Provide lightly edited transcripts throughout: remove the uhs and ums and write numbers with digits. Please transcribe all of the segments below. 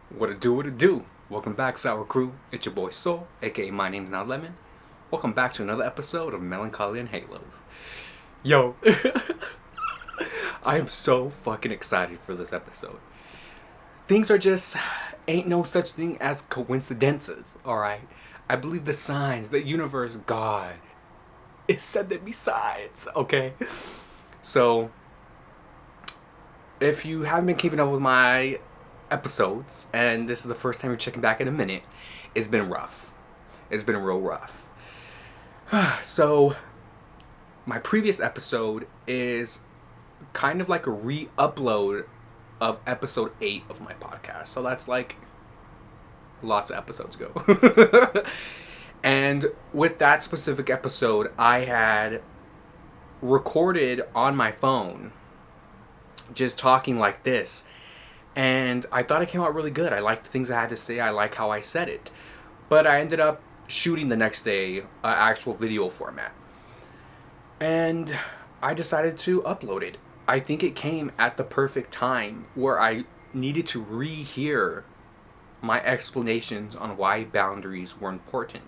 What it do, what it do? Welcome back, Sour Crew. It's your boy Soul, aka My Name's Not Lemon. Welcome back to another episode of Melancholia and Halos. Yo, I am so fucking excited for this episode. Things are just, ain't no such thing as coincidences, alright? I believe the signs, the universe, God, is said that besides, okay? So, if you haven't been keeping up with my episodes, and this is the first time you're checking back in a minute, it's been rough. It's been real rough. So, my previous episode is kind of like a re-upload of episode 8 of my podcast. So that's like lots of episodes ago. And with that specific episode, I had recorded on my phone just talking like this. And I thought it came out really good. I liked the things I had to say. I like how I said it. But I ended up shooting the next day actual video format. And I decided to upload it. I think it came at the perfect time where I needed to rehear my explanations on why boundaries were important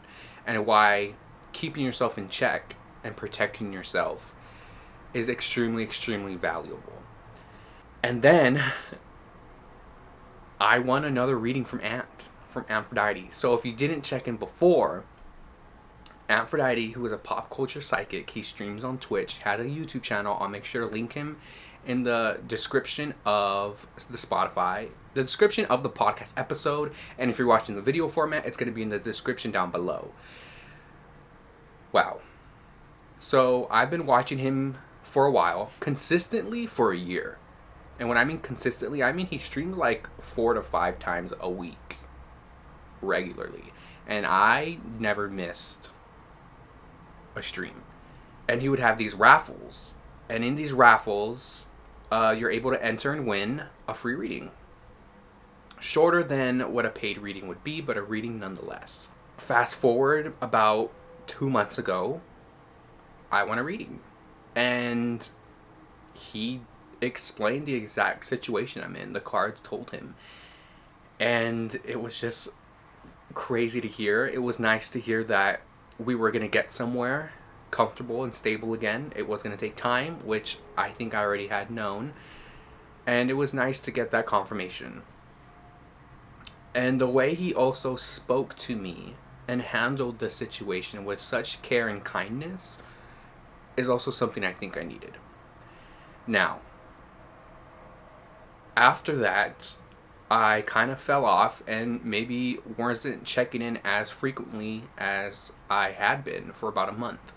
and why keeping yourself in check and protecting yourself is extremely, extremely valuable. And then I won another reading from Antphrodite. So if you didn't check in before, Antphrodite, who is a pop culture psychic, he streams on Twitch, has a YouTube channel. I'll make sure to link him in the description of the Spotify, the description of the podcast episode, and if you're watching the video format, it's going to be in the description down below. Wow. So I've been watching him for a while, consistently for a year. And when I mean consistently, I mean he streams like 4 to 5 times a week regularly. And I never missed a stream. And he would have these raffles. And in these raffles, you're able to enter and win a free reading. Shorter than what a paid reading would be, but a reading nonetheless. Fast forward about 2 months ago, I won a reading. And he explained the exact situation I'm in. The cards told him. And it was just crazy to hear. It was nice to hear that we were going to get somewhere comfortable and stable again. It was going to take time, which I think I already had known. And it was nice to get that confirmation. And the way he also spoke to me and handled the situation with such care and kindness is also something I think I needed. Now, after that, I kind of fell off and maybe wasn't checking in as frequently as I had been for about a month.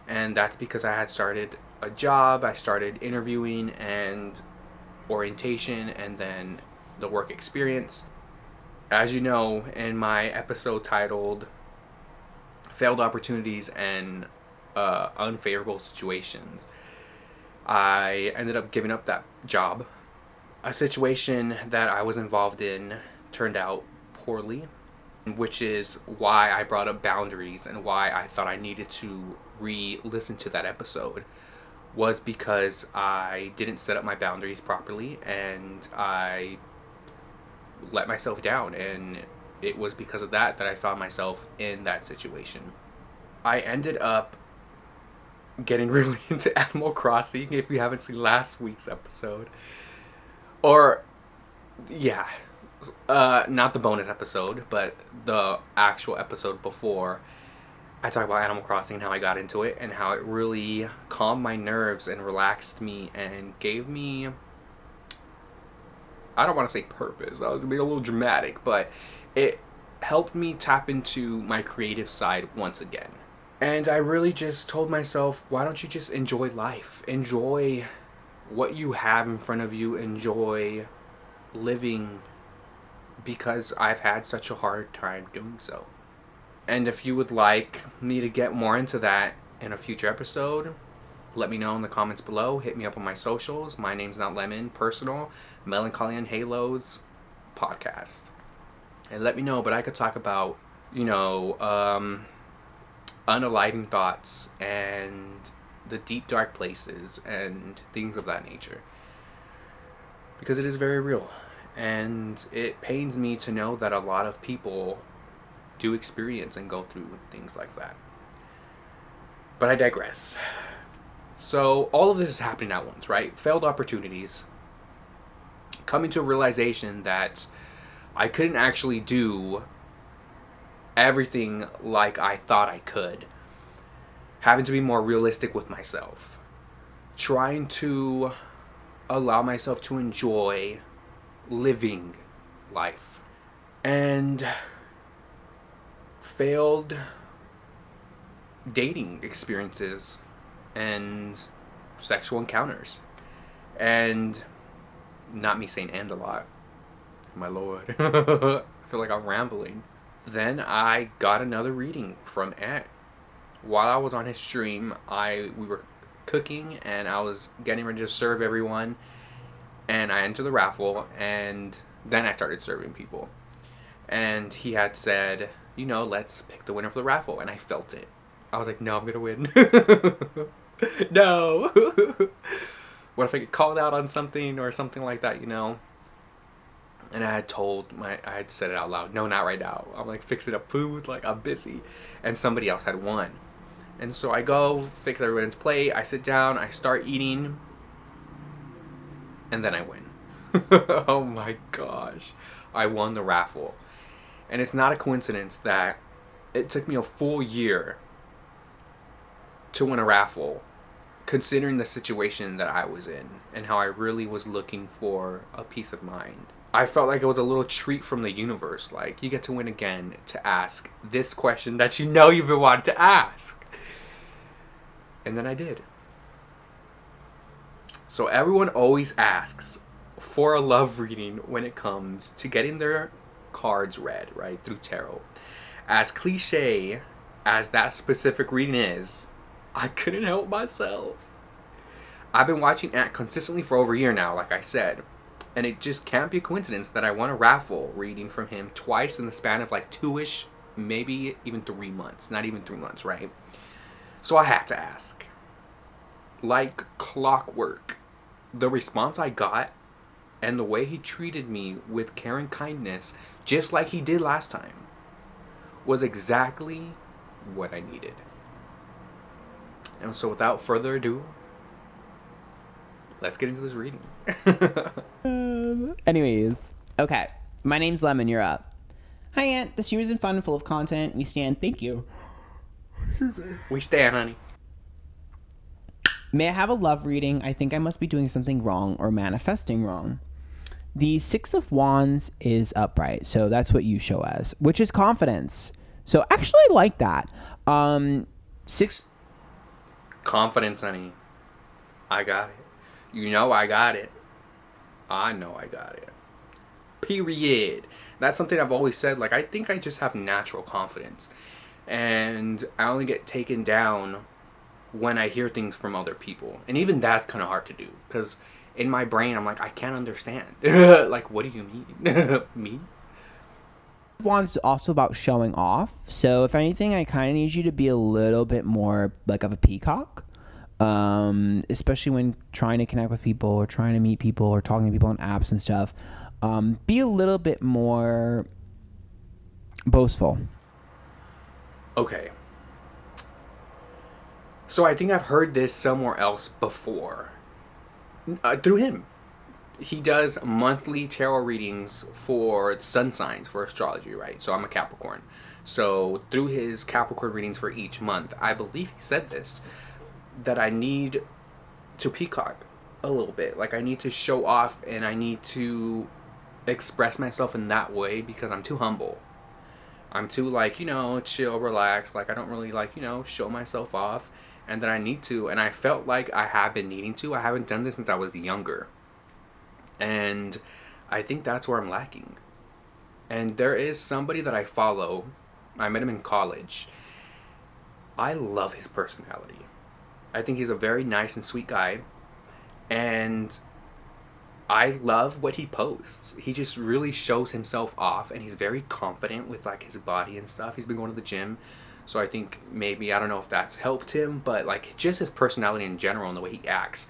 And that's because I had started a job, I started interviewing and orientation, and then the work experience. As you know, in my episode titled Failed Opportunities and Unfavorable Situations, I ended up giving up that job. A situation that I was involved in turned out poorly, which is why I brought up boundaries and why I thought I needed to re-listen to that episode, was because I didn't set up my boundaries properly and I let myself down, and it was because of that I found myself in that situation. I ended up getting really into Animal Crossing, if you haven't seen last week's episode. Or, yeah, not the bonus episode, but the actual episode before. I talk about Animal Crossing and how I got into it and how it really calmed my nerves and relaxed me and gave me, I don't want to say purpose, that was being a little dramatic, but it helped me tap into my creative side once again. And I really just told myself, why don't you just enjoy life? Enjoy what you have in front of you. Enjoy living, because I've had such a hard time doing so. And if you would like me to get more into that in a future episode, let me know in the comments below. Hit me up on my socials. My Name's Not Lemon, personal, Melancholia and Halos podcast. And let me know, but I could talk about, unaliving thoughts and the deep dark places and things of that nature, because it is very real And it pains me to know that a lot of people do experience and go through things like that. But I digress. So all of this is happening at once, right? Failed opportunities, coming to a realization that I couldn't actually do everything like I thought I could. Having to be more realistic with myself. Trying to allow myself to enjoy living life. And failed dating experiences and sexual encounters. And not me saying "and" a lot. My lord. I feel like I'm rambling. Then I got another reading from Ant. While I was on his stream, we were cooking and I was getting ready to serve everyone, and I entered the raffle, and then I started serving people. And he had said, let's pick the winner for the raffle, and I felt it. I was like, no, I'm gonna win. No. What if I get called out on something or something like that, And I had said it out loud. No, not right now. I'm like fixing up food, like I'm busy. And somebody else had won. And so I go fix everyone's plate. I sit down, I start eating, and then I win. Oh my gosh. I won the raffle. And it's not a coincidence that it took me a full year to win a raffle, considering the situation that I was in and how I really was looking for a peace of mind. I felt like it was a little treat from the universe. Like, you get to win again to ask this question that you've been wanting to ask. And then I did. So everyone always asks for a love reading when it comes to getting their cards read, right, through tarot. As cliche as that specific reading is, I couldn't help myself. I've been watching Ant consistently for over a year now, like I said. And it just can't be a coincidence that I won a raffle reading from him twice in the span of like 2-ish, maybe even 3 months. Not even 3 months, right? So I had to ask. Like clockwork, the response I got and the way he treated me with care and kindness, just like he did last time, was exactly what I needed. And so without further ado, let's get into this reading. Anyways, okay. My name's Lemon, you're up. Hi, Aunt. This year has been fun and full of content. We stand. Thank you. We stand, honey. May I have a love reading? I think I must be doing something wrong or manifesting wrong. The Six of Wands is upright, so that's what you show as, which is confidence. So actually I like that. Six... Confidence, honey. I got it. I got it. I know I got it. Period. That's something I've always said. Like, I think I just have natural confidence. And I only get taken down when I hear things from other people. And even that's kind of hard to do. Because in my brain, I'm like, I can't understand. Like, what do you mean? Me? Wands also about showing off. So if anything, I kind of need you to be a little bit more like of a peacock. Especially when trying to connect with people or trying to meet people or talking to people on apps and stuff. Be a little bit more boastful. Okay. So I think I've heard this somewhere else before. Through him. He does monthly tarot readings for sun signs for astrology, right? So I'm a Capricorn. So through his Capricorn readings for each month, I believe he said this, that I need to peacock a little bit. Like, I need to show off and I need to express myself in that way because I'm too humble. I'm too, like, chill, relax. Like, I don't really, like, show myself off. And then I need to. And I felt like I have been needing to. I haven't done this since I was younger. And I think that's where I'm lacking. And there is somebody that I follow. I met him in college. I love his personality. I think he's a very nice and sweet guy. And I love what he posts. He just really shows himself off. And he's very confident with, like, his body and stuff. He's been going to the gym. So I think maybe, I don't know if that's helped him. But, like, just his personality in general and the way he acts.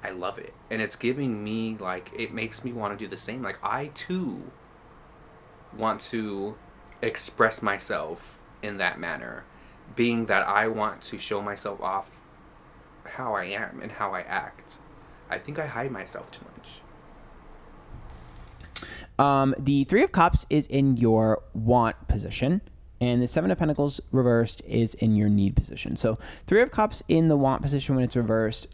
I love it. And it's giving me, like, it makes me want to do the same. Like, I too want to express myself in that manner, being that I want to show myself off how I am and how I act. I think I hide myself too much. The Three of Cups is in your want position, and the Seven of Pentacles reversed is in your need position. So Three of Cups in the want position when it's reversed,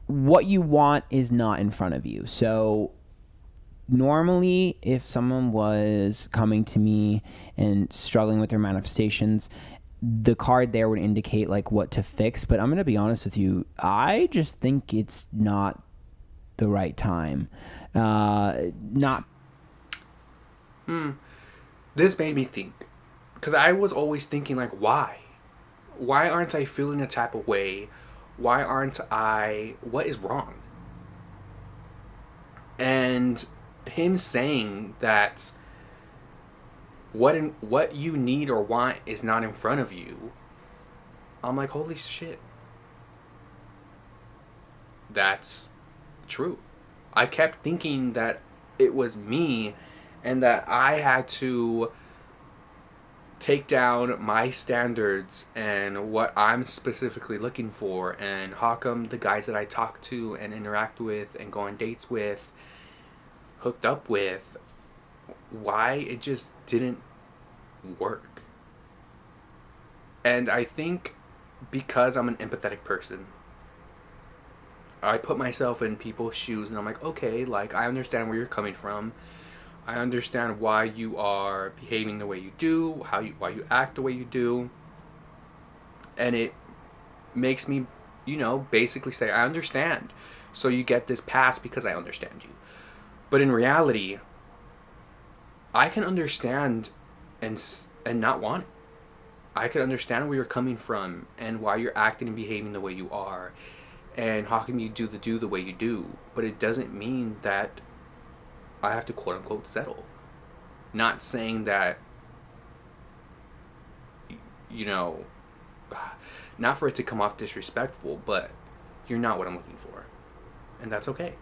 what you want is not in front of you. So normally, if someone was coming to me and struggling with their manifestations, the card there would indicate like what to fix. But I'm going to be honest with you. I just think it's not the right time. This made me think, because I was always thinking, like, why aren't I feeling a type of way? Why aren't I, what is wrong? And him saying that what you need or want is not in front of you, I'm like, holy shit, that's true. I kept thinking that it was me and that I had to take down my standards and what I'm specifically looking for, and how come the guys that I talk to and interact with and go on dates with, hooked up with, why it just didn't work. And I think because I'm an empathetic person, I put myself in people's shoes and I'm like, okay, like, I understand where you're coming from. I understand why you are behaving the way you do, why you act the way you do. And it makes me, basically say, I understand. So you get this pass because I understand you. But in reality, I can understand and not want it. I can understand where you're coming from and why you're acting and behaving the way you are, and how come you do the way you do. But it doesn't mean that I have to quote unquote settle. Not saying that, not for it to come off disrespectful, but you're not what I'm looking for. And that's okay.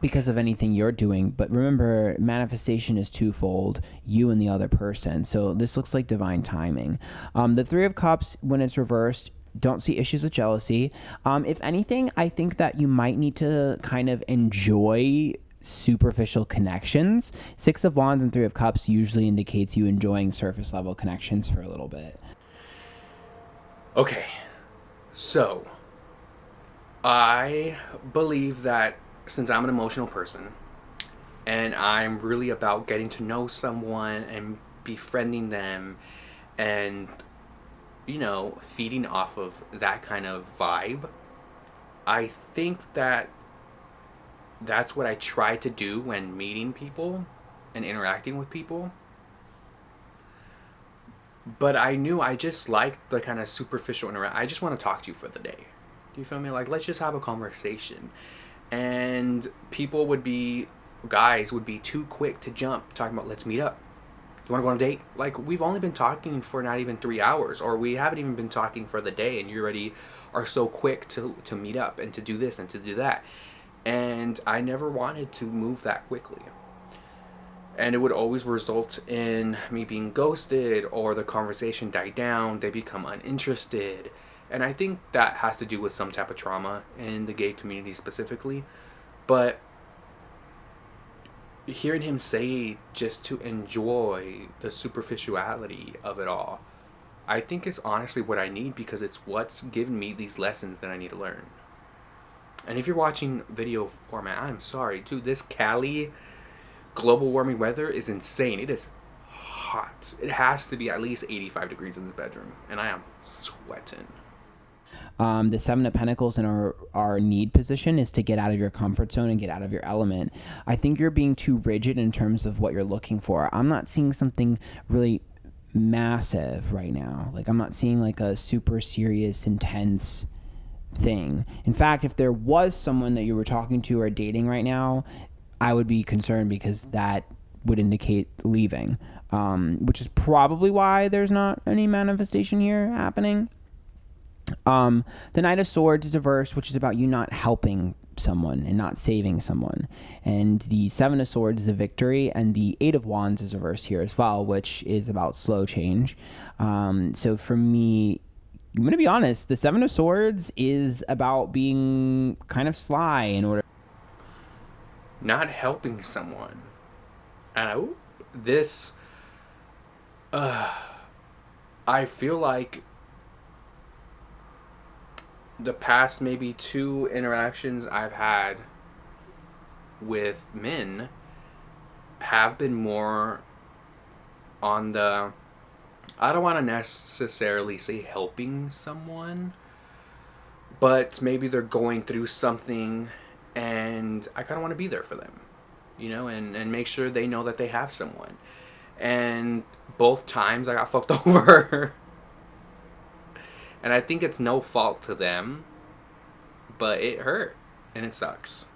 Because of anything you're doing. But remember, manifestation is twofold, you and the other person. So this looks like divine timing. The Three of Cups, when it's reversed, don't see issues with jealousy. If anything, I think that you might need to kind of enjoy superficial connections. Six of Wands and Three of Cups usually indicates you enjoying surface level connections for a little bit. Okay, so I believe that since I'm an emotional person and I'm really about getting to know someone and befriending them and, feeding off of that kind of vibe, I think that that's what I try to do when meeting people and interacting with people. But I knew I just liked the kind of superficial I just want to talk to you for the day. Do you feel me? Like, let's just have a conversation. And guys would be too quick to jump talking about, let's meet up. You want to go on a date? Like, we've only been talking for not even 3 hours, or we haven't even been talking for the day, and you already are so quick to meet up and to do this and to do that. And I never wanted to move that quickly. And it would always result in me being ghosted, or the conversation die down, they become uninterested. And I think that has to do with some type of trauma in the gay community specifically. But hearing him say just to enjoy the superficiality of it all, I think it's honestly what I need, because it's what's given me these lessons that I need to learn. And if you're watching video format, I'm sorry, dude, this Cali global warming weather is insane. It is hot. It has to be at least 85 degrees in this bedroom, and I am sweating. The Seven of Pentacles in our need position is to get out of your comfort zone and get out of your element. I think you're being too rigid in terms of what you're looking for. I'm not seeing something really massive right now. Like, I'm not seeing like a super serious, intense thing. In fact, if there was someone that you were talking to or dating right now, I would be concerned, because that would indicate leaving, which is probably why there's not any manifestation here happening. The Knight of Swords is a verse which is about you not helping someone and not saving someone. And the Seven of Swords is a victory, and the Eight of Wands is a verse here as well, which is about slow change. So for me, I'm going to be honest, the Seven of Swords is about being kind of sly in order. Not helping someone. And I feel like the past maybe 2 interactions I've had with men have been more on the, I don't want to necessarily say helping someone, but maybe they're going through something and I kind of want to be there for them, and make sure they know that they have someone. And both times I got fucked over. And I think it's no fault to them, but it hurt and it sucks.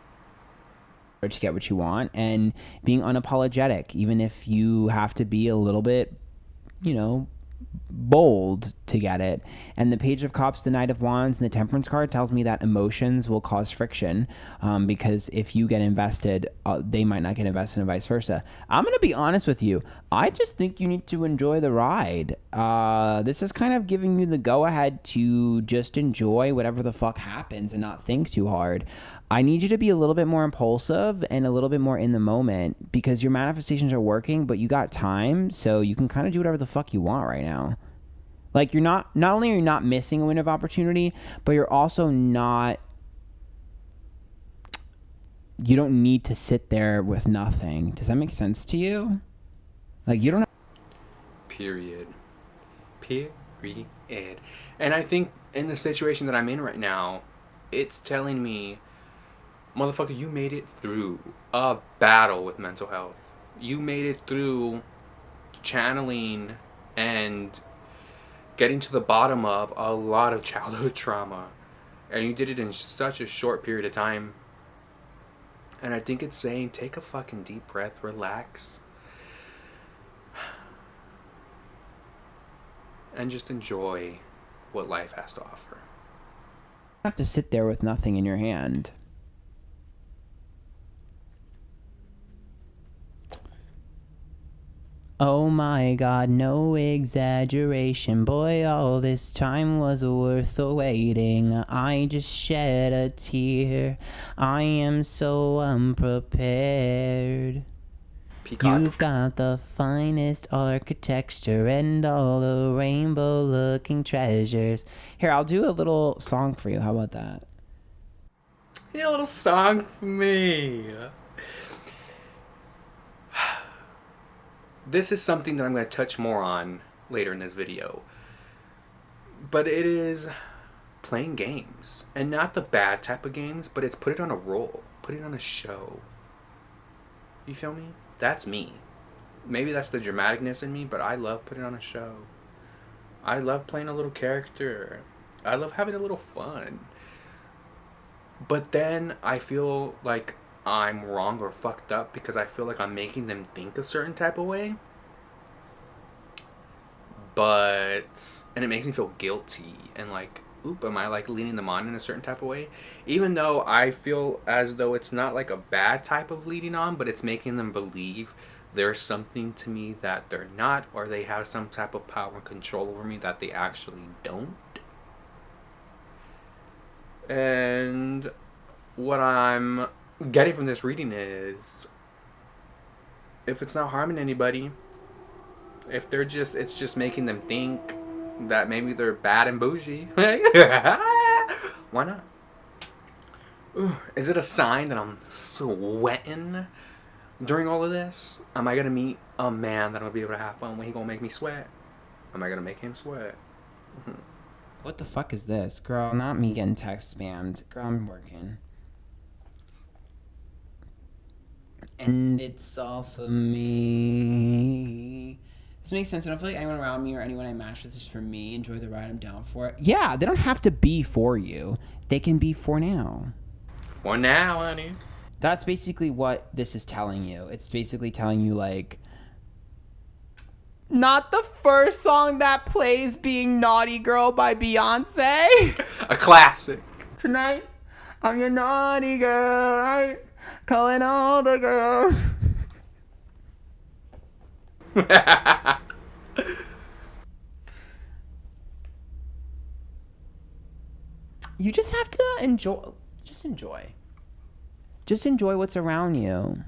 To get what you want, and being unapologetic, even if you have to be a little bit, bold to get it. And the Page of Cups, the Knight of Wands, and the Temperance card tells me that emotions will cause friction, because if you get invested, they might not get invested, and vice versa. I'm going to be honest with you. I just think you need to enjoy the ride. This is kind of giving you the go-ahead to just enjoy whatever the fuck happens and not think too hard. I need you to be a little bit more impulsive and a little bit more in the moment, because your manifestations are working, but you got time, so you can kind of do whatever the fuck you want right now. Like, not only are you not missing a window of opportunity, but you're also not, you don't need to sit there with nothing. Does that make sense to you? Like, you don't. Period. And I think in the situation that I'm in right now, it's telling me, motherfucker, you made it through a battle with mental health. You made it through channeling and getting to the bottom of a lot of childhood trauma. And you did it in such a short period of time. And I think it's saying, take a fucking deep breath, relax, and just enjoy what life has to offer. You have to sit there with nothing in your hand. Oh my God, no exaggeration, boy, all this time was worth the waiting. I just shed a tear, I am so unprepared. Peacock. You've got the finest architecture and all the rainbow-looking treasures. Here, I'll do a little song for you. How about that? Yeah, a little song for me. This is something that I'm going to touch more on later in this video. But it is playing games. And not the bad type of games, but it's put it on a roll. Put it on a show. You feel me? That's me. Maybe that's the dramaticness in me, but I love putting on a show. I love playing a little character. I love having a little fun. But then I feel like I'm wrong or fucked up because I feel like I'm making them think a certain type of way. And it makes me feel guilty and like, oop, am I like leading them on in a certain type of way? Even though I feel as though it's not like a bad type of leading on, but it's making them believe there's something to me that they're not, or they have some type of power and control over me that they actually don't. And what I'm getting from this reading is, if it's not harming anybody, if it's just making them think that maybe they're bad and bougie, why not? Ooh, is it a sign that I'm sweating during all of this? Am I gonna meet a man that I'm gonna be able to have fun with? He gonna make me sweat? Am I gonna make him sweat? Mm-hmm. What the fuck is this? Girl, not me getting text spammed. Girl, I'm working. And it's all for me. This makes sense. I don't feel like anyone around me or anyone I match with is for me. Enjoy the ride. I'm down for it. Yeah, they don't have to be for you. They can be for now. For now, honey. That's basically what this is telling you. It's basically telling you, like, Not the first song that plays being Naughty Girl by Beyonce. A classic. Tonight, I'm your naughty girl, right? Calling all the girls. You just have to enjoy. Just enjoy. Just enjoy what's around you.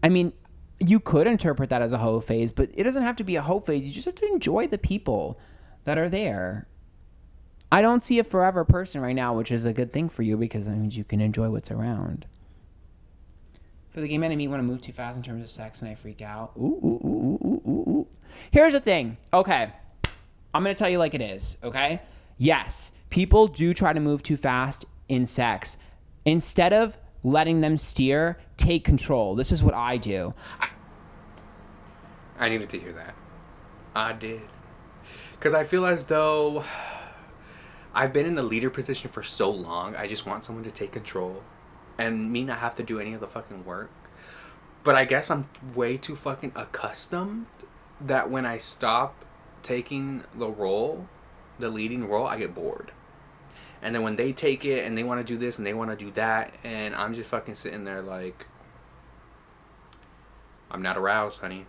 I mean, you could interpret that as a hoe phase, but it doesn't have to be a hoe phase. You just have to enjoy the people that are there. I don't see a forever person right now, which is a good thing for you because that means you can enjoy what's around. For the gay men I meet, want to move too fast in terms of sex and I freak out. Ooh. Here's the thing. Okay. I'm going to tell you like it is. Okay. Yes. People do try to move too fast in sex. Instead of letting them steer, take control. This is what I do. I needed to hear that. I did. Because I feel as though I've been in the leader position for so long. I just want someone to take control and me not have to do any of the fucking work. But I guess I'm way too fucking accustomed that when I stop taking the role, the leading role, I get bored. And then when they take it and they want to do this and they want to do that, and I'm just fucking sitting there like, I'm not aroused, honey.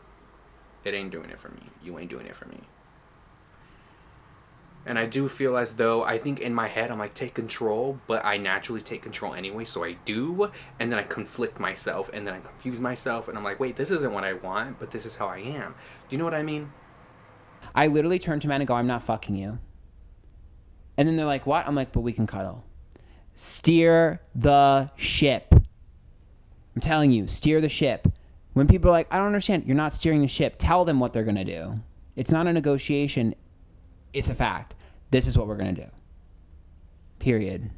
It ain't doing it for me. You ain't doing it for me. And I do feel as though, I think in my head, I'm like, take control, but I naturally take control anyway, so I do, and then I conflict myself, and then I confuse myself, and I'm like, wait, this isn't what I want, but this is how I am. Do you know what I mean? I literally turn to men and go, I'm not fucking you. And then they're like, what? I'm like, but we can cuddle. Steer the ship. I'm telling you, steer the ship. When people are like, I don't understand, you're not steering the ship, tell them what they're going to do. It's not a negotiation. It's a fact. This is what we're going to do. Period.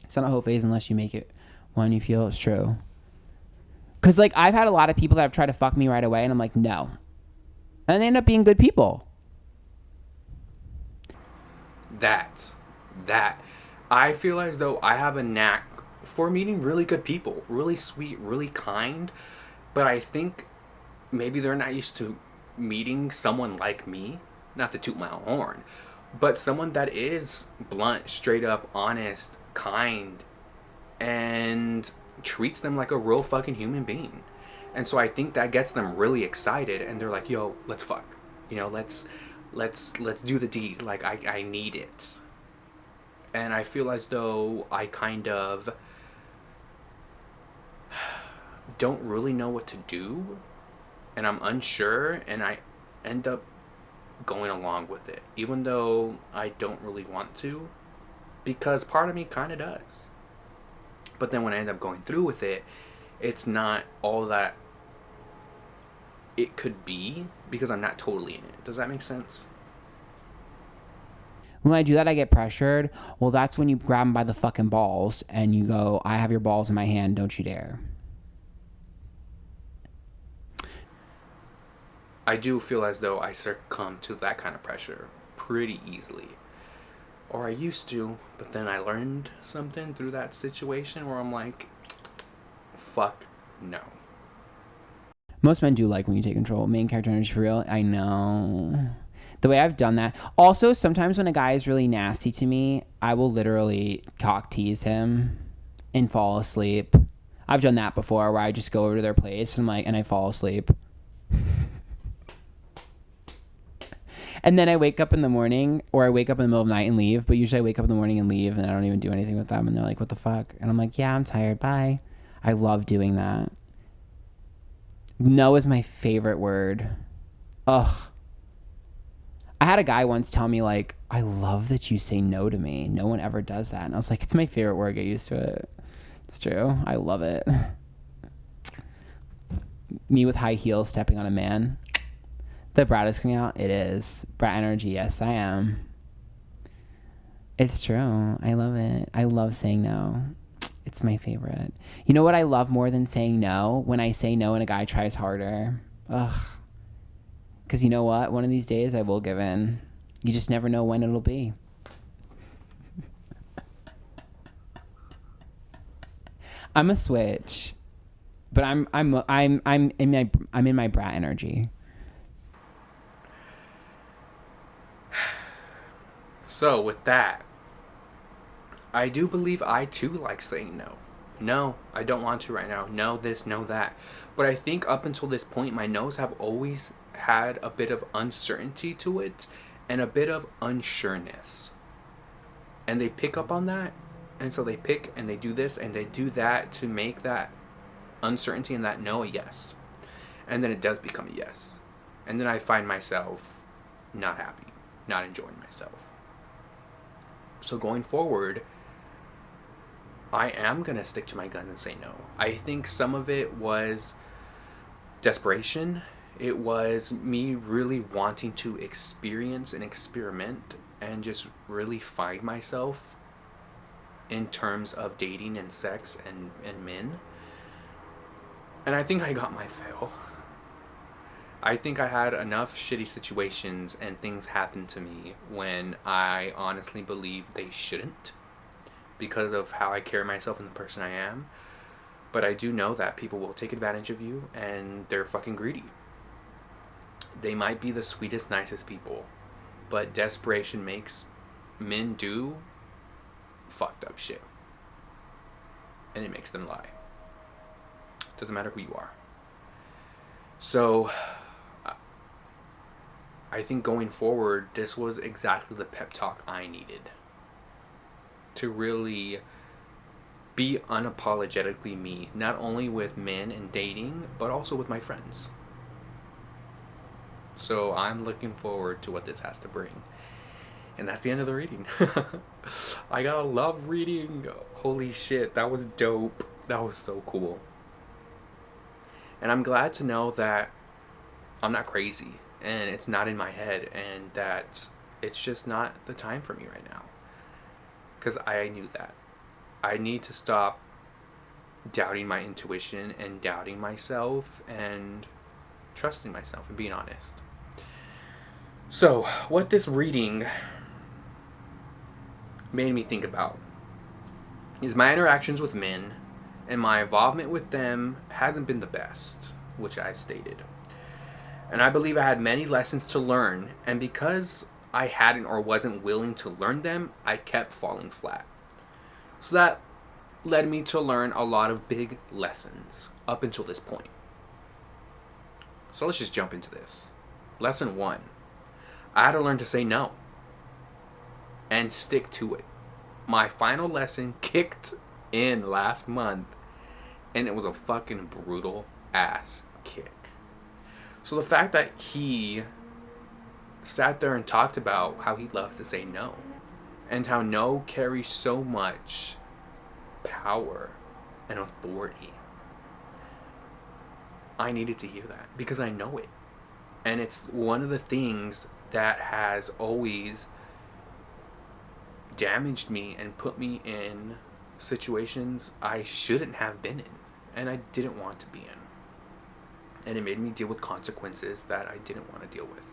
It's not a whole phase unless you make it one you feel it's true. Because, like, I've had a lot of people that have tried to fuck me right away, and I'm like, no. And they end up being good people. That. I feel as though I have a knack for meeting really good people. Really sweet, really kind. But I think maybe they're not used to meeting someone like me. Not to toot my own horn, but someone that is blunt, straight up, honest, kind, and treats them like a real fucking human being. And so I think that gets them really excited, and they're like, yo, let's fuck. You know, let's do the deed. Like, I need it. And I feel as though I kind of don't really know what to do, and I'm unsure, and I end up going along with it, even though I don't really want to, because part of me kind of does. But then when I end up going through with it, it's not all that it could be, because I'm not totally in it. Does that make sense? When I do that, I get pressured. Well, that's when you grab them by the fucking balls and you go, I have your balls in my hand, don't you dare. I do feel as though I succumb to that kind of pressure pretty easily. Or I used to, but then I learned something through that situation where I'm like, fuck no. Most men do like when you take control. Main character energy for real. I know. The way I've done that. Also, sometimes when a guy is really nasty to me, I will literally cock tease him and fall asleep. I've done that before where I just go over to their place and I'm like, and I fall asleep. And then I wake up in the morning, or I wake up in the middle of the night and leave. But usually I wake up in the morning and leave, and I don't even do anything with them. And they're like, what the fuck? And I'm like, yeah, I'm tired. Bye. I love doing that. No is my favorite word. Ugh. I had a guy once tell me, like, I love that you say no to me. No one ever does that. And I was like, it's my favorite word. Get used to it. It's true. I love it. Me with high heels stepping on a man. The brat is coming out. It is. Brat energy. Yes, I am. It's true. I love it. I love saying no. It's my favorite. You know what I love more than saying no? When I say no and a guy tries harder. Ugh. Because you know what? One of these days I will give in. You just never know when it'll be. I'm a switch. But I'm in my brat energy. So with that, I do believe I too like saying no. No, I don't want to right now. No this, no that. But I think up until this point, my no's have always had a bit of uncertainty to it and a bit of unsureness. And they pick up on that. And so they pick and they do this and they do that to make that uncertainty and that no a yes. And then it does become a yes. And then I find myself not happy, not enjoying myself. So going forward, I am going to stick to my guns and say no. I think some of it was desperation. It was me really wanting to experience and experiment and just really find myself in terms of dating and sex and men. And I think I got my fill. I think I had enough shitty situations and things happen to me when I honestly believe they shouldn't, because of how I carry myself and the person I am. But I do know that people will take advantage of you and they're fucking greedy. They might be the sweetest, nicest people, but desperation makes men do fucked up shit. And it makes them lie. Doesn't matter who you are. So I think going forward, this was exactly the pep talk I needed to really be unapologetically me, not only with men and dating, but also with my friends. So I'm looking forward to what this has to bring. And that's the end of the reading. I gotta love reading. Holy shit, that was dope. That was so cool. And I'm glad to know that I'm not crazy and it's not in my head and that it's just not the time for me right now. Because I knew that. I need to stop doubting my intuition and doubting myself and trusting myself and being honest. So, what this reading made me think about is my interactions with men and my involvement with them hasn't been the best, which I stated. And I believe I had many lessons to learn, and because I hadn't or wasn't willing to learn them, I kept falling flat. So that led me to learn a lot of big lessons up until this point. So let's just jump into this. Lesson 1. I had to learn to say no and stick to it. My final lesson kicked in last month, and it was a fucking brutal ass kick. So the fact that he sat there and talked about how he loves to say no and how no carries so much power and authority, I needed to hear that because I know it. And it's one of the things that has always damaged me and put me in situations I shouldn't have been in and I didn't want to be in. And it made me deal with consequences that I didn't want to deal with.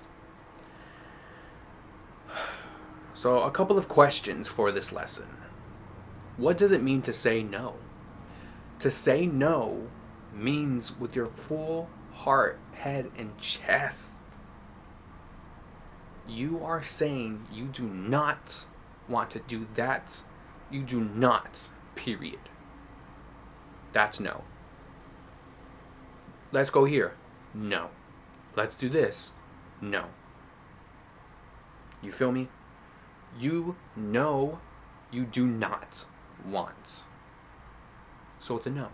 So, a couple of questions for this lesson. What does it mean to say no? To say no means with your full heart, head, and chest. You are saying you do not want to do that. You do not, period. That's no. Let's go here. No. Let's do this. No. You feel me? You know you do not want. So it's a no.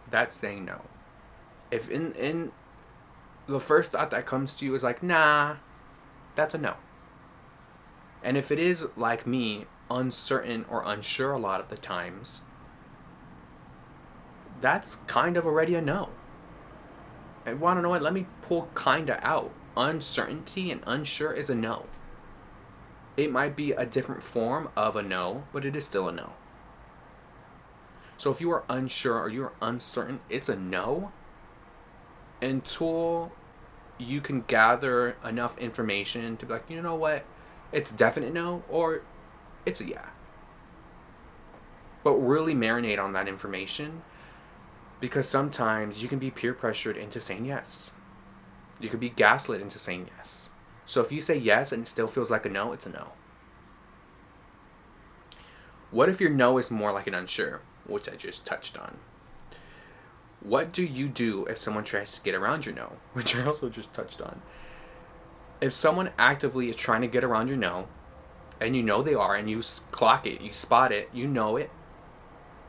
That's saying no. If in the first thought that comes to you is like, nah, that's a no. And if it is, like me, uncertain or unsure a lot of the times, that's kind of already a no. And want to know what? Let me pull kinda out. Uncertainty and unsure is a no. It might be a different form of a no, but it is still a no. So if you are unsure or you are uncertain, it's a no until you can gather enough information to be like, you know what? It's a definite no or it's a yeah. But really marinate on that information Because sometimes you can be peer pressured into saying yes. You could be gaslit into saying yes. So if you say yes and it still feels like a no, it's a no. What if your no is more like an unsure, which I just touched on? What do you do if someone tries to get around your no, which I also just touched on? If someone actively is trying to get around your no, and you know they are, and you clock it, you spot it, you know it,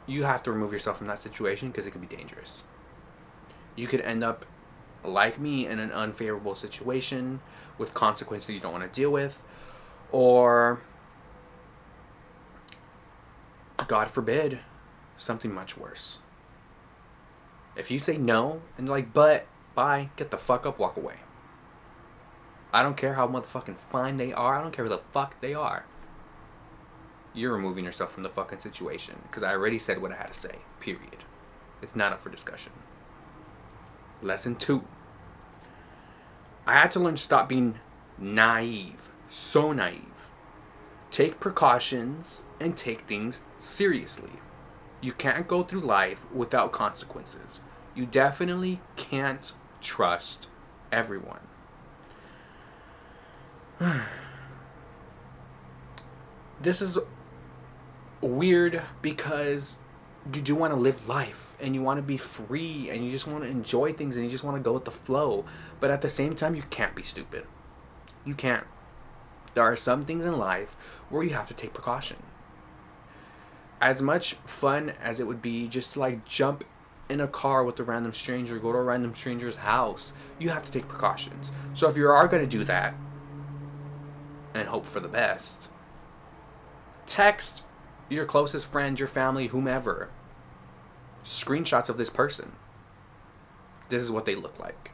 you have to remove yourself from that situation because it could be dangerous. You could end up, like me, in an unfavorable situation with consequences you don't want to deal with, or, God forbid, something much worse. If you say no, and you're like, but, bye, get the fuck up, walk away. I don't care how motherfucking fine they are. I don't care who the fuck they are. You're removing yourself from the fucking situation. Because I already said what I had to say. Period. It's not up for discussion. Lesson 2. I had to learn to stop being naive. So naive. Take precautions and take things seriously. You can't go through life without consequences. You definitely can't trust everyone. This is weird because you do want to live life and you want to be free and you just want to enjoy things and you just want to go with the flow. But at the same time, you can't be stupid. You can't. There are some things in life where you have to take precaution. As much fun as it would be just to like jump in a car with a random stranger, go to a random stranger's house, you have to take precautions. So if you are going to do that, and hope for the best, text your closest friend, your family, whomever, screenshots of this person. This is what they look like.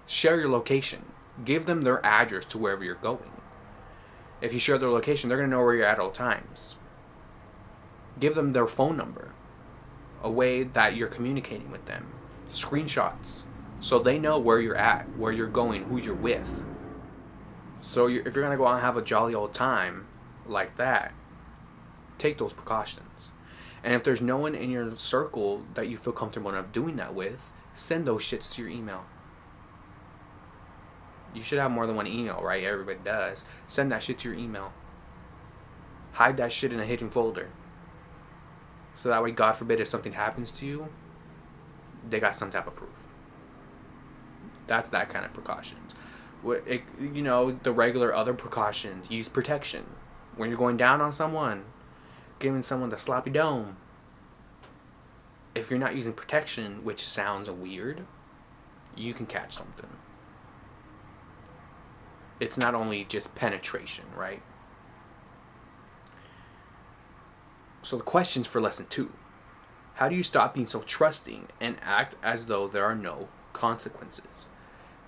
Share your location. Give them their address to wherever you're going. If you share their location, they're going to know where you're at all times. Give them their phone number, a way that you're communicating with them. Screenshots, so they know where you're at, where you're going, who you're with. So if you're going to go out and have a jolly old time like that, take those precautions. And if there's no one in your circle that you feel comfortable enough doing that with, send those shits to your email. You should have more than one email, right? Everybody does. Send that shit to your email. Hide that shit in a hidden folder. So that way, God forbid, if something happens to you, they got some type of proof. That's that kind of precautions. The regular other precautions. Use protection. When you're going down on someone, giving someone the sloppy dome. If you're not using protection, which sounds weird, you can catch something. It's not only just penetration, right? So the questions for lesson 2. How do you stop being so trusting and act as though there are no consequences?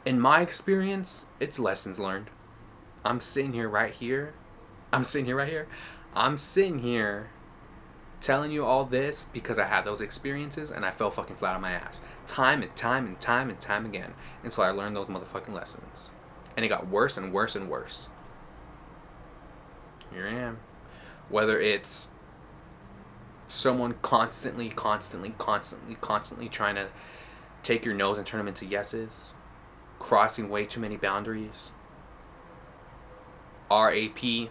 In my experience, it's lessons learned. I'm sitting here telling you all this because I had those experiences and I fell fucking flat on my ass. Time and time again. Until I learned those motherfucking lessons. And it got worse and worse and worse. Here I am. Whether it's someone constantly trying to take your no's and turn them into yeses. Crossing way too many boundaries. RAP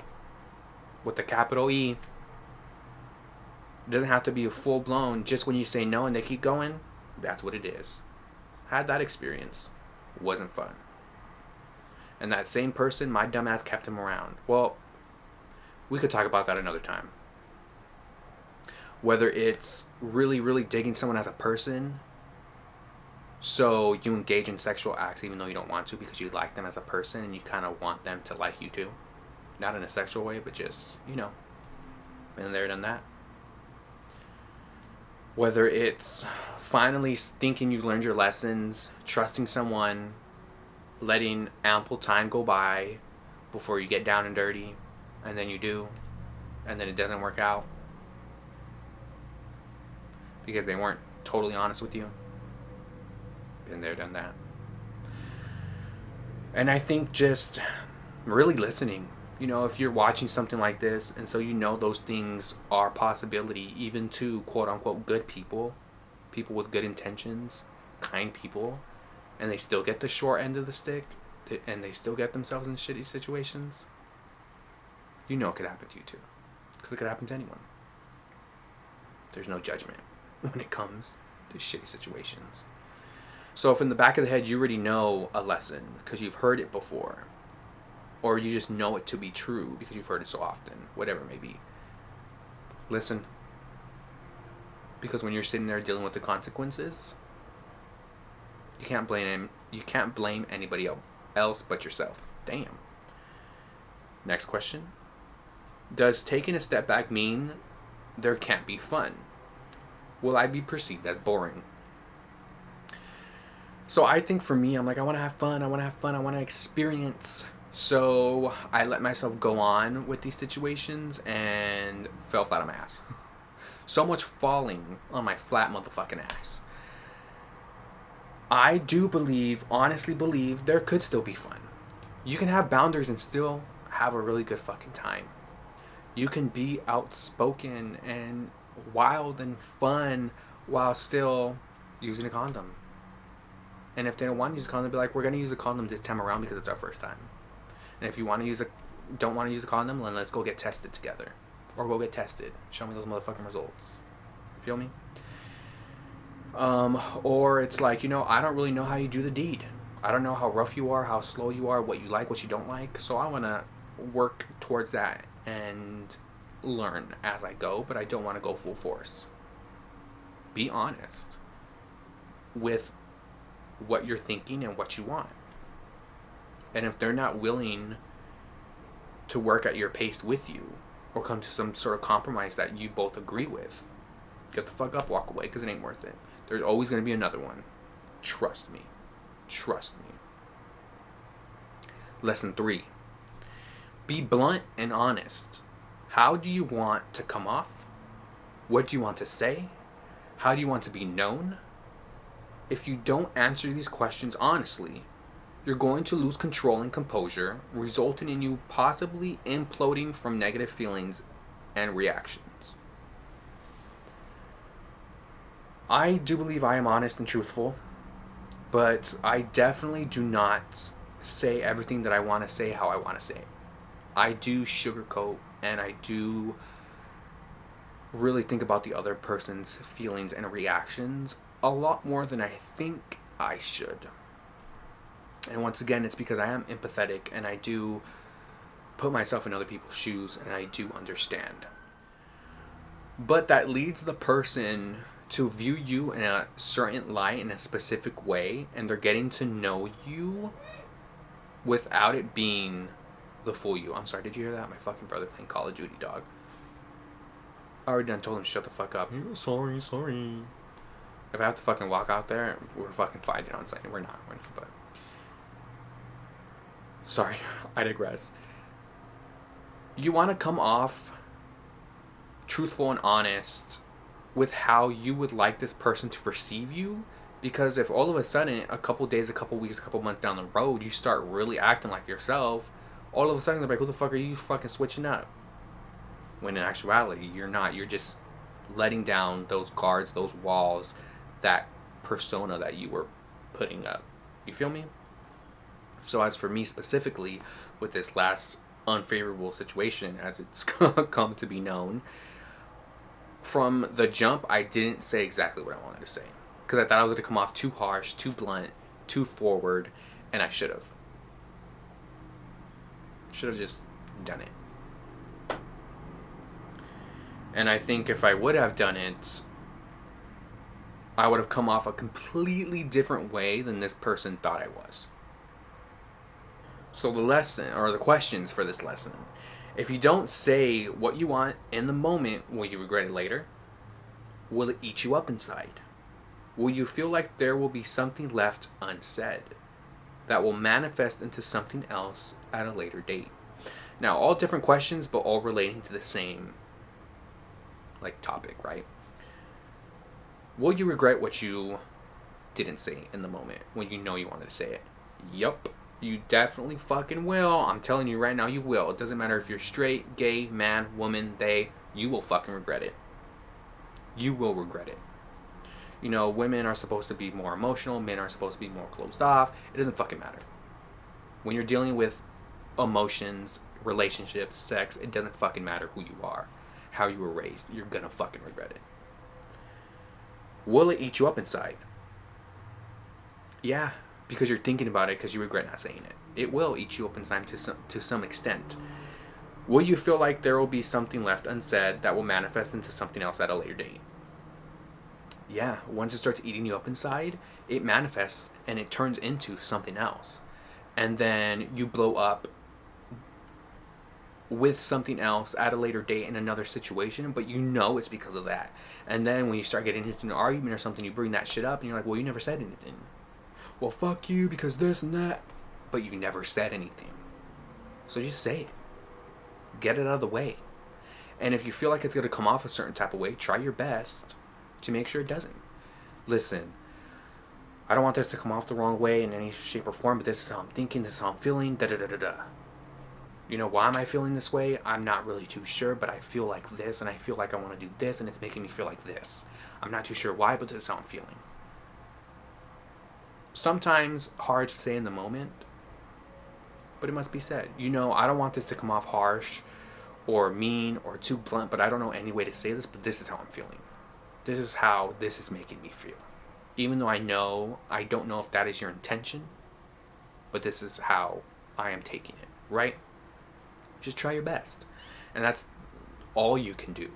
with the capital E. It doesn't have to be a full blown, just when you say no and they keep going, that's what it is. Had that experience. Wasn't fun. And that same person, my dumbass kept him around. Well, we could talk about that another time. Whether it's really digging someone as a person, so you engage in sexual acts even though you don't want to because you like them as a person and you kind of want them to like you too. Not in a sexual way, but just, been there, done that. Whether it's finally thinking you learned your lessons, trusting someone, letting ample time go by before you get down and dirty, and then you do, and then it doesn't work out because they weren't totally honest with you. Been there, done that. And I think just really listening. If you're watching something like this and so those things are a possibility even to quote unquote good people, people with good intentions, kind people, and they still get the short end of the stick, and they still get themselves in shitty situations, you know it could happen to you too. Because it could happen to anyone. There's no judgment when it comes to shitty situations. So if in the back of the head you already know a lesson because you've heard it before, or you just know it to be true because you've heard it so often, whatever it may be, listen. Because when you're sitting there dealing with the consequences, you can't blame anybody else but yourself. Damn. Next question. Does taking a step back mean there can't be fun? Will I be perceived as boring? So I think for me, I'm like, I want to have fun. I want to experience. So I let myself go on with these situations and fell flat on my ass. So much falling on my flat motherfucking ass. I do honestly believe there could still be fun. You can have boundaries and still have a really good fucking time. You can be outspoken and wild and fun while still using a condom. And if they don't want to use a condom, be like, we're going to use a condom this time around because it's our first time. And if you don't want to use a condom, then let's go get tested together. Or go get tested. Show me those motherfucking results. Feel me? Or it's like, I don't really know how you do the deed. I don't know how rough you are, how slow you are, what you like, what you don't like. So I want to work towards that and learn as I go, but I don't want to go full force. Be honest with what you're thinking and what you want. And if they're not willing to work at your pace with you or come to some sort of compromise that you both agree with, get the fuck up, walk away, because it ain't worth it. There's always going to be another one. Trust me. Trust me. Lesson 3. Be blunt and honest. How do you want to come off? What do you want to say? How do you want to be known? If you don't answer these questions honestly, you're going to lose control and composure, resulting in you possibly imploding from negative feelings and reactions. I do believe I am honest and truthful, but I definitely do not say everything that I want to say how I want to say it. I do sugarcoat, and I do really think about the other person's feelings and reactions a lot more than I think I should. And once again, it's because I am empathetic and I do put myself in other people's shoes and I do understand. But that leads the person to view you in a certain light, in a specific way, and they're getting to know you without it being the full you. I'm sorry, did you hear that? My fucking brother playing Call of Duty, dog. I already done told him to shut the fuck up. Sorry. If I have to fucking walk out there, we're fucking fighting on site. We're not, but... Sorry, I digress. You want to come off truthful and honest with how you would like this person to perceive you, because if all of a sudden, a couple days, a couple weeks, a couple months down the road, you start really acting like yourself, all of a sudden they're like, who the fuck are you fucking switching up? When in actuality, you're not. You're just letting down those guards, those walls, that persona that you were putting up. You feel me? So as for me specifically, with this last unfavorable situation, as it's come to be known, from the jump, I didn't say exactly what I wanted to say. Because I thought I was going to come off too harsh, too blunt, too forward, and I should have. Should have just done it. And I think if I would have done it, I would have come off a completely different way than this person thought I was. So the lesson, or the questions for this lesson: if you don't say what you want in the moment, will you regret it later? Will it eat you up inside? Will you feel like there will be something left unsaid that will manifest into something else at a later date? Now, all different questions, but all relating to the same topic, right? Will you regret what you didn't say in the moment when you know you wanted to say it? Yup. You definitely fucking will. I'm telling you right now, you will. It doesn't matter if you're straight, gay, man, woman, they. You will fucking regret it. You will regret it. You know, women are supposed to be more emotional, men are supposed to be more closed off. It doesn't fucking matter. When you're dealing with emotions, relationships, sex, it doesn't fucking matter who you are, how you were raised. You're gonna fucking regret it. Will it eat you up inside? Yeah, because you're thinking about it because you regret not saying it. It will eat you up inside to some extent. Will you feel like there will be something left unsaid that will manifest into something else at a later date? Yeah, once it starts eating you up inside, it manifests and it turns into something else. And then you blow up with something else at a later date in another situation, but you know it's because of that. And then when you start getting into an argument or something, you bring that shit up and you're like, well, you never said anything. Well, fuck you because this and that. But you never said anything. So just say it. Get it out of the way. And if you feel like it's going to come off a certain type of way, try your best to make sure it doesn't. Listen, I don't want this to come off the wrong way in any shape or form, but this is how I'm thinking, this is how I'm feeling, da-da-da-da-da. You know, why am I feeling this way? I'm not really too sure, but I feel like this, and I feel like I want to do this, and it's making me feel like this. I'm not too sure why, but this is how I'm feeling. Sometimes hard to say in the moment, but it must be said. You know, I don't want this to come off harsh or mean or too blunt, but I don't know any way to say this, but this is how I'm feeling. This is how this is making me feel. Even though I don't know if that is your intention, but this is how I am taking it, right? Just try your best. And that's all you can do.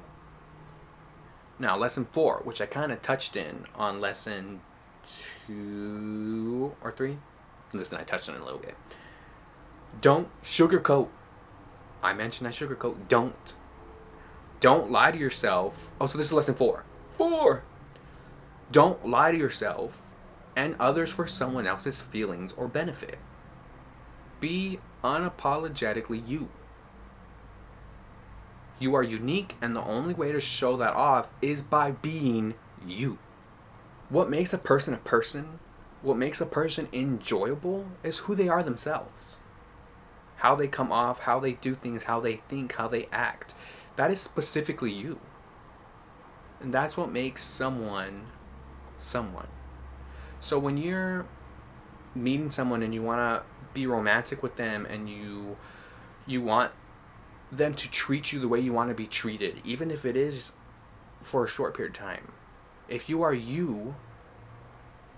Now, lesson 4, which I kind of touched on lesson 2 or 3. Listen, I touched on it a little bit. Don't sugarcoat. I mentioned I sugarcoat. Don't lie to yourself. Oh, so this is lesson 4. 4! Don't lie to yourself and others for someone else's feelings or benefit. Be unapologetically you. You are unique, and the only way to show that off is by being you. What makes a person, what makes a person enjoyable is who they are themselves. How they come off, how they do things, how they think, how they act. That is specifically you. And that's what makes someone. So when you're meeting someone and you want to be romantic with them and you want them to treat you the way you want to be treated, even if it is for a short period of time. If you are you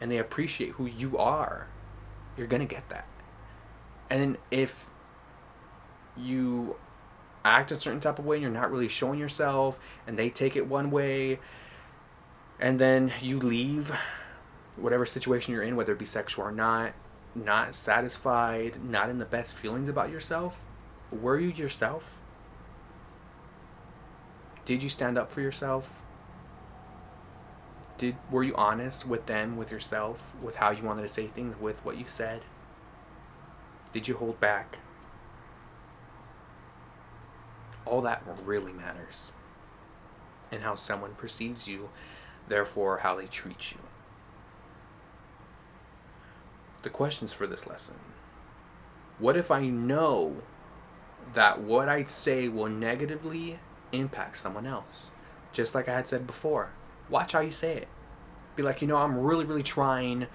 and they appreciate who you are, you're going to get that. And if you act a certain type of way and you're not really showing yourself and they take it one way and then you leave whatever situation you're in, whether it be sexual or not satisfied, not in the best feelings about yourself, were you yourself? Did you stand up for yourself? Were you honest with them, with yourself, with how you wanted to say things, with what you said? Did you hold back? All that really matters. And how someone perceives you, therefore how they treat you. The questions for this lesson. What if I know that what I say will negatively impact someone else? Just like I had said before. Watch how you say it. Be like, I'm really, really trying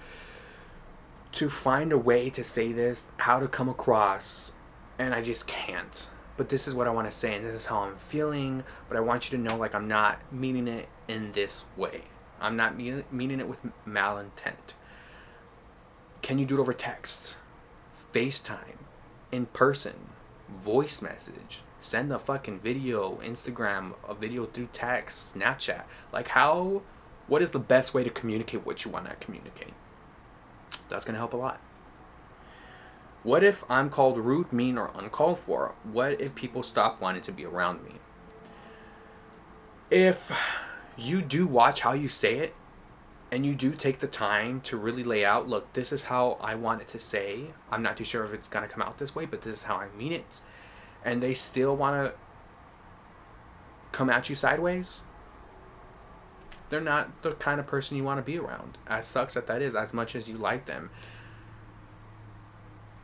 to find a way to say this, how to come across, and I just can't. But this is what I want to say, and this is how I'm feeling, but I want you to know, I'm not meaning it in this way. I'm not meaning it with malintent. Can you do it over text, FaceTime, in person, voice message, send a fucking video, Instagram, a video through text, Snapchat? What is the best way to communicate what you want to communicate? That's going to help a lot. What if I'm called rude, mean, or uncalled for? What if people stop wanting to be around me? If you do watch how you say it, and you do take the time to really lay out, look, this is how I want it to say. I'm not too sure if it's going to come out this way, but this is how I mean it. And they still want to come at you sideways, they're not the kind of person you want to be around. As sucks that is, as much as you like them.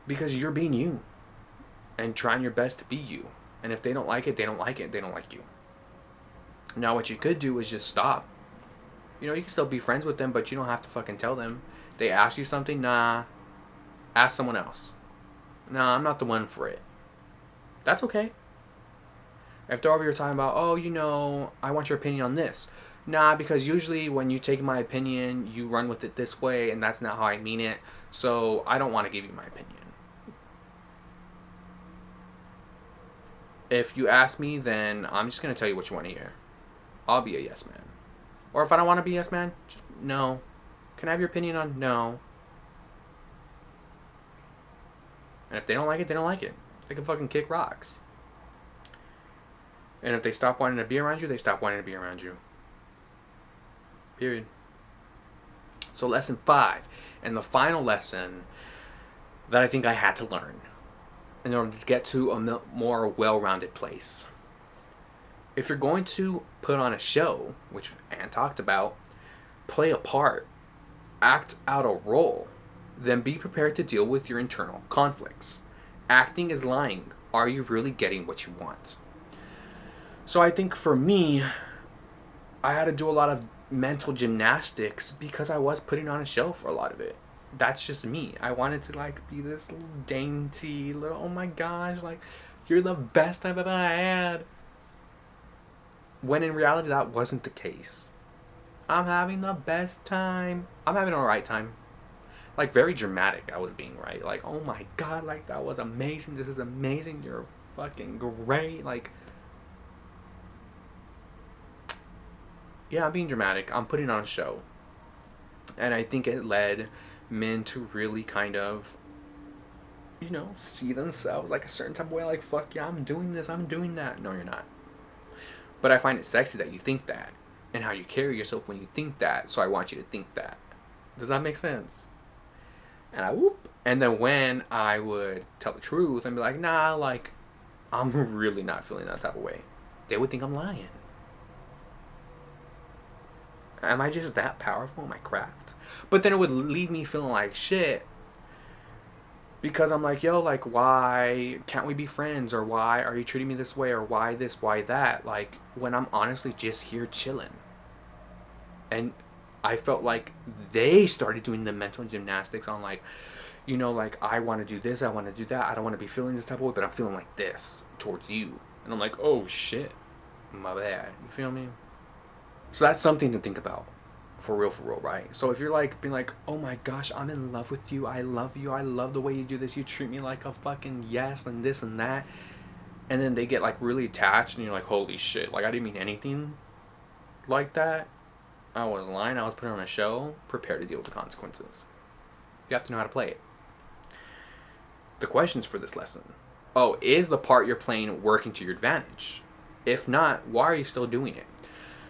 Because you're being you. And trying your best to be you. And if they don't like it, they don't like it. They don't like you. Now what you could do is just stop. You know, you can still be friends with them, but you don't have to fucking tell them. They ask you something, nah, ask someone else. Nah, I'm not the one for it. That's okay. If they're over here talking about, oh, you know, I want your opinion on this. Nah, because usually when you take my opinion, you run with it this way, and that's not how I mean it. So I don't want to give you my opinion. If you ask me, then I'm just going to tell you what you want to hear. I'll be a yes man. Or if I don't want to be a yes man, just, no. Can I have your opinion on? No. And if they don't like it, they don't like it. They can fucking kick rocks. And if they stop wanting to be around you, they stop wanting to be around you. Period. So lesson 5. And the final lesson that I think I had to learn in order to get to a more well-rounded place. If you're going to put on a show, which Ann talked about, play a part, act out a role, then be prepared to deal with your internal conflicts. Acting is lying. Are you really getting what you want? So I think for me, I had to do a lot of mental gymnastics because I was putting on a show for a lot of it. That's just me. I wanted to like be this little dainty little, oh my gosh, like you're the best I've ever had. When in reality that wasn't the case. I'm having the best time. I'm having an alright time. Like very dramatic I was being, right? Like, oh my god, like that was amazing. This is amazing. You're fucking great. Like, yeah, I'm being dramatic. I'm putting on a show. And I think it led men to really kind of, you know, see themselves like a certain type of way. Like, fuck yeah, I'm doing this, I'm doing that. No, you're not. But I find it sexy that you think that. And how you carry yourself when you think that. So I want you to think that. Does that make sense? And I whoop. And then when I would tell the truth and be like, nah, like, I'm really not feeling that type of way, they would think I'm lying. Am I just that powerful in my craft? But then it would leave me feeling like shit. Because I'm like, yo, like, why can't we be friends? Or why are you treating me this way? Or why this, why that? Like, when I'm honestly just here chilling. And I felt like they started doing the mental gymnastics on like, you know, like, I want to do this, I want to do that. I don't want to be feeling this type of way, but I'm feeling like this towards you. And I'm like, oh, shit. My bad. You feel me? So that's something to think about. For real, right? So if you're like being like, oh my gosh, I'm in love with you, I love the way you do this, you treat me like a fucking yes and this and that, and then they get like really attached and you're like, holy shit, like I didn't mean anything like that, I was lying, I was putting on a show, prepare to deal with the consequences. You have to know how to play it. The questions for this lesson: oh, is the part you're playing working to your advantage? If not, why are you still doing it?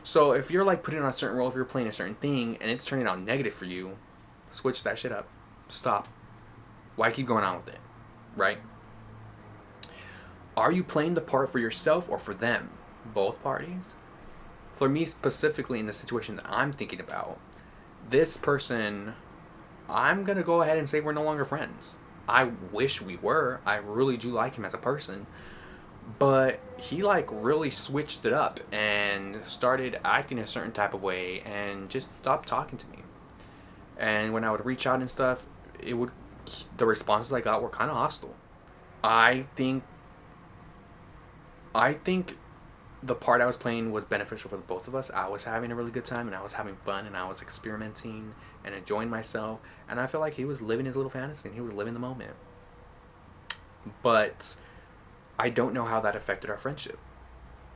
So if you're like putting on a certain role, if you're playing a certain thing and it's turning out negative for you, switch that shit up. Stop. Why keep going on with it? Right? Are you playing the part for yourself or for them? Both parties? For me specifically in the situation that I'm thinking about, this person, I'm going to go ahead and say we're no longer friends. I wish we were. I really do like him as a person. But he like really switched it up and started acting a certain type of way and just stopped talking to me. And when I would reach out and stuff, the responses I got were kind of hostile. I think the part I was playing was beneficial for the both of us. I was having a really good time and I was having fun and I was experimenting and enjoying myself. And I felt like he was living his little fantasy and he was living the moment. But I don't know how that affected our friendship,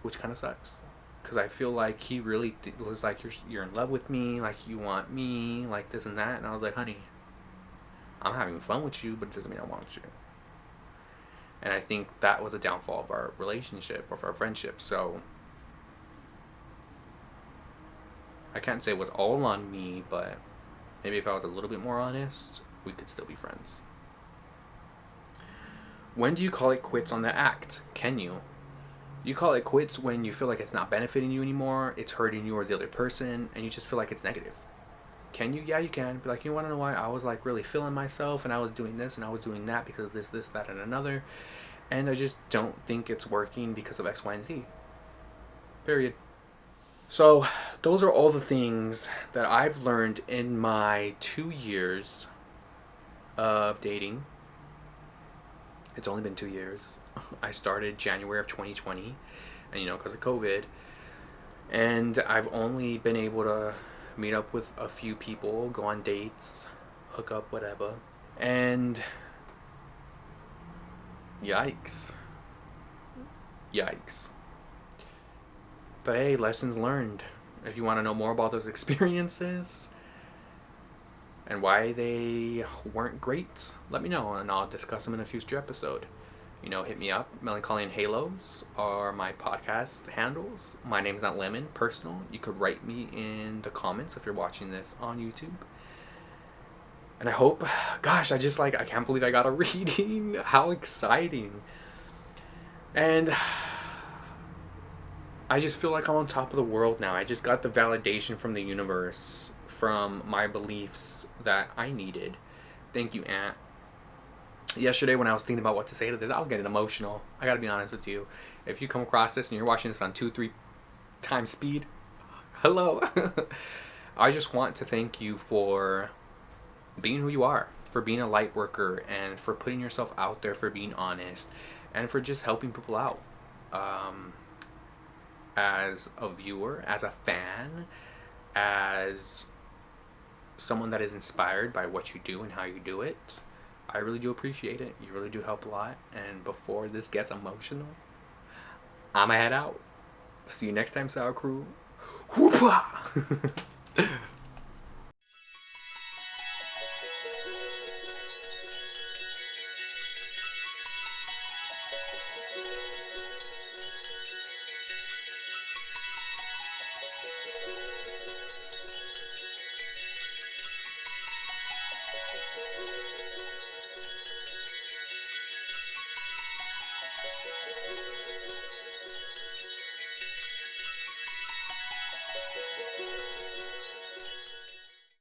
which kind of sucks. Because I feel like he really was like, you're in love with me, like you want me, like this and that. And I was like, honey, I'm having fun with you, but it doesn't mean I want you. And I think that was a downfall of our relationship, of our friendship. So I can't say it was all on me, but maybe if I was a little bit more honest, we could still be friends. When do you call it quits on the act? Can you? You call it quits when you feel like it's not benefiting you anymore, it's hurting you or the other person, and you just feel like it's negative. Can you? Yeah, you can. Be like, you want to know why? I was like really feeling myself, and I was doing this, and I was doing that because of this, that, and another, and I just don't think it's working because of X, Y, and Z. Period. So, those are all the things that I've learned in my 2 years of dating. It's only been 2 years. I started January of 2020, and because of COVID. And I've only been able to meet up with a few people, go on dates, hook up, whatever. And yikes. Yikes. But hey, lessons learned. If you want to know more about those experiences and why they weren't great, let me know and I'll discuss them in a future episode. Hit me up. Melancholia and Halos are my podcast handles. My name's not Lemon, personal. You could write me in the comments if you're watching this on YouTube. And I hope, gosh, I can't believe I got a reading. How exciting. And I just feel like I'm on top of the world now. I just got the validation from the universe, from my beliefs that I needed. Thank you, Aunt. Yesterday when I was thinking about what to say to this, I was getting emotional. I gotta be honest with you. If you come across this and you're watching this on 2-3 times speed, hello. I just want to thank you for being who you are, for being a light worker, and for putting yourself out there, for being honest, and for just helping people out. As a viewer, as a fan, as someone that is inspired by what you do and how you do it, I really do appreciate it. You really do help a lot. And before this gets emotional, I'ma head out. See you next time, Sour Crew. Whoopah!